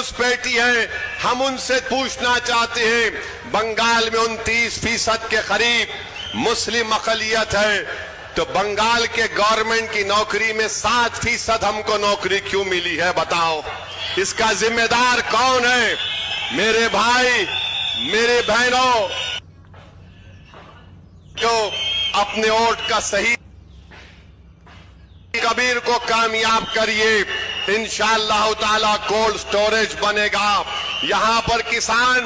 घुसपैठी हैं। हम उनसे पूछना चाहते हैं, बंगाल में 29% के करीब मुस्लिम अक़लियत है, तो बंगाल के गवर्नमेंट की नौकरी में 7% हमको नौकरी क्यों मिली है? बताओ, इसका जिम्मेदार कौन है? मेरे भाई, मेरे बहनों, जो अपने वोट का सही कबीर को कामयाब करिए। इंशाअल्लाह ताला कोल्ड स्टोरेज बनेगा। यहां पर किसान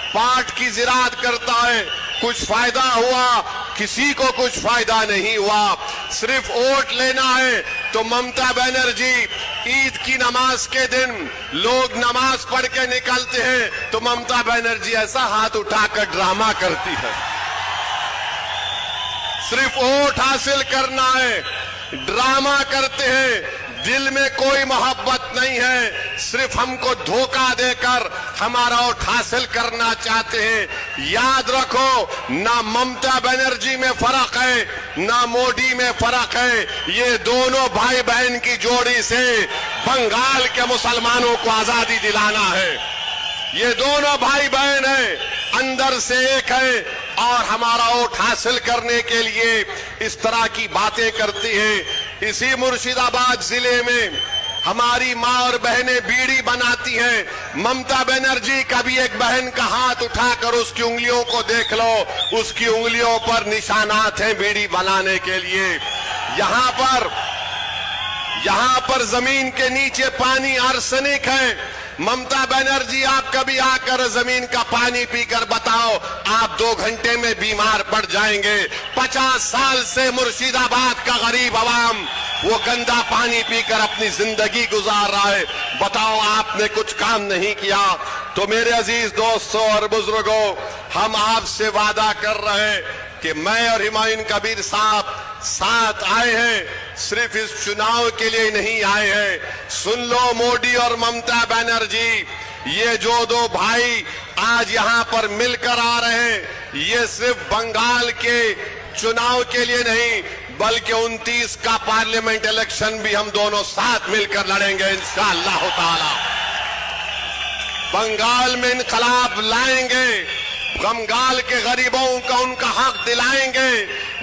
पाट की ज़िराअत करता है, कुछ फायदा हुआ? किसी को कुछ फायदा नहीं हुआ। सिर्फ वोट लेना है तो ममता बनर्जी ईद की नमाज के दिन लोग नमाज पढ़ के निकलते हैं तो ममता बनर्जी ऐसा हाथ उठाकर ड्रामा करती है। सिर्फ वोट हासिल करना है, ड्रामा करते हैं, दिल में कोई मोहब्बत नहीं है, सिर्फ हमको धोखा देकर हमारा वोट हासिल करना चाहते हैं। याद रखो, ना ममता बनर्जी में फर्क है, ना मोदी में फर्क है। ये दोनों भाई बहन की जोड़ी से बंगाल के मुसलमानों को आजादी दिलाना है। ये दोनों भाई बहन हैं, अंदर से एक है, और हमारा वोट हासिल करने के लिए इस तरह की बातें करती है। इसी मुर्शिदाबाद जिले में हमारी माँ और बहनें बीड़ी बनाती हैं। ममता बनर्जी कभी एक बहन का हाथ उठाकर उसकी उंगलियों को देख लो, उसकी उंगलियों पर निशानात हैं बीड़ी बनाने के लिए। यहां पर जमीन के नीचे पानी आर्सेनिक है। ममता बनर्जी, आप कभी आकर जमीन का पानी पीकर बताओ, आप 2 घंटे में बीमार पड़ जाएंगे। 50 साल से मुर्शिदाबाद का गरीब अवाम वो गंदा पानी पीकर अपनी जिंदगी गुजार रहा है। बताओ, आपने कुछ काम नहीं किया। तो मेरे अजीज दोस्तों और बुजुर्गों, हम आपसे वादा कर रहे हैं कि मैं और हुमायूं कबीर साहब साथ आए हैं, सिर्फ इस चुनाव के लिए नहीं आए हैं। सुन लो मोदी और ममता बनर्जी, ये जो 2 भाई आज यहां पर मिलकर आ रहे हैं, ये सिर्फ बंगाल के चुनाव के लिए नहीं, बल्कि 29 का पार्लियामेंट इलेक्शन भी हम दोनों साथ मिलकर लड़ेंगे इंशाअल्लाह ताला। बंगाल में इनकलाब लाएंगे, बंगाल के गरीबों का उनका हक दिलाएंगे,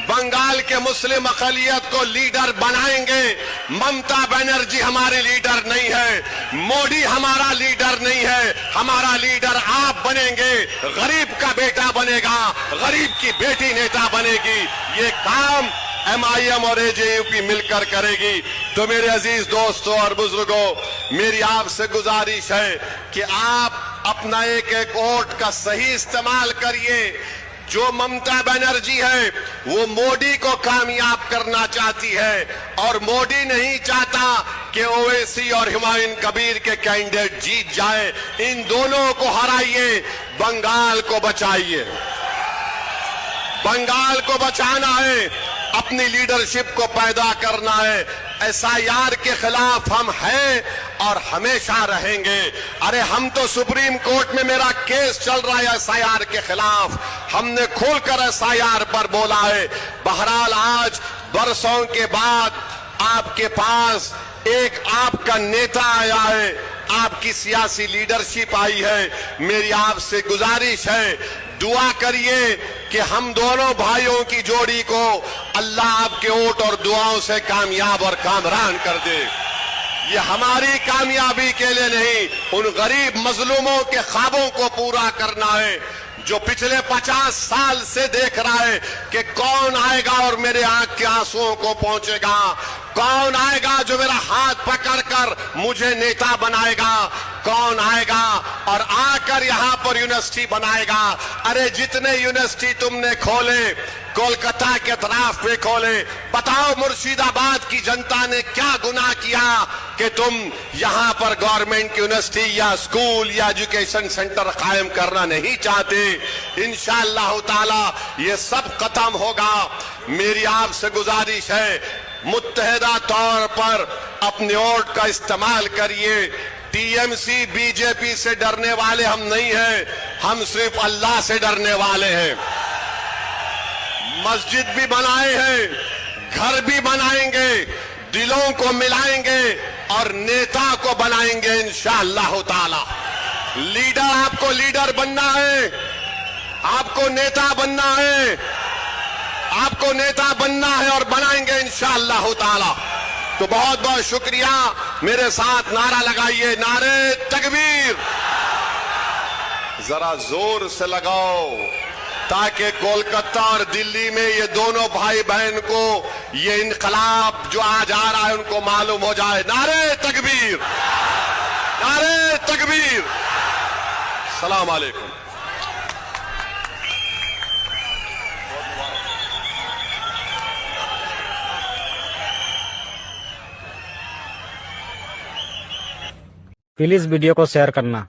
बंगाल के मुस्लिम अक़लियत को लीडर बनाएंगे। ममता बनर्जी हमारी लीडर नहीं है, मोदी हमारा लीडर नहीं है, हमारा लीडर आप बनेंगे। गरीब का बेटा बनेगा, गरीब की बेटी नेता बनेगी। ये काम MIM और AJUP मिलकर करेगी। तो मेरे अजीज दोस्तों और बुजुर्गों, मेरी आपसे गुजारिश है कि आप अपना एक वोट का सही इस्तेमाल करिए। जो ममता बनर्जी है वो मोदी को कामयाब करना चाहती है, और मोदी नहीं चाहता कि ओवैसी और हुमायूं कबीर के कैंडिडेट जीत जाए। इन दोनों को हराइए, बंगाल को बचाइए। बंगाल को बचाना है, अपनी लीडरशिप को पैदा करना है। SIR के खिलाफ हम हैं और हमेशा रहेंगे। अरे हम तो सुप्रीम कोर्ट में मेरा केस चल रहा है SIR के खिलाफ, हमने खोलकर SIR पर बोला है। बहरहाल आज बरसों के बाद आपके पास एक आपका नेता आया है, आपकी सियासी लीडरशिप आई है। मेरी आपसे गुजारिश है, दुआ करिए कि हम दोनों भाइयों की जोड़ी को अल्लाह आपके वोट और दुआओं से कामयाब और कामरान कर दे। ये हमारी कामयाबी के लिए नहीं, उन गरीब मजलूमों के ख्वाबों को पूरा करना है जो पिछले 50 साल से देख रहा है कि कौन आएगा और मेरे आंख के आंसुओं को पहुंचेगा, कौन आएगा जो मेरा हाथ पकड़कर मुझे नेता बनाएगा, कौन आएगा और आकर यहां पर यूनिवर्सिटी बनाएगा। अरे जितने यूनिवर्सिटी तुमने खोले, कोलकाता के तरफ पे खोले, बताओ मुर्शिदाबाद की जनता ने क्या गुनाह किया कि तुम यहां पर गवर्नमेंट यूनिवर्सिटी या स्कूल या एजुकेशन सेंटर कायम करना नहीं चाहते। इंशाअल्लाह ताला ये सब खत्म होगा। मेरी आपसे गुजारिश है, मुत्तहिदा तौर पर अपने वोट का इस्तेमाल करिए। TMC BJP से डरने वाले हम नहीं हैं, हम सिर्फ अल्लाह से डरने वाले हैं। मस्जिद भी बनाए हैं, घर भी बनाएंगे, दिलों को मिलाएंगे और नेता को बनाएंगे इंशाअल्लाह ताला। लीडर, आपको लीडर बनना है, आपको नेता बनना है, आपको नेता बनना है और बनाएंगे इंशाअल्लाह ताला। तो बहुत बहुत शुक्रिया। मेरे साथ नारा लगाइए, नारे तकबीर, जरा जोर से लगाओ ताकि कोलकाता और दिल्ली में ये दोनों भाई बहन को ये इनकलाब जो आज आ रहा है उनको मालूम हो जाए। नारे तकबीर, नारे तकबीर। सलाम अलैकुम। प्लीज वीडियो को शेयर करना।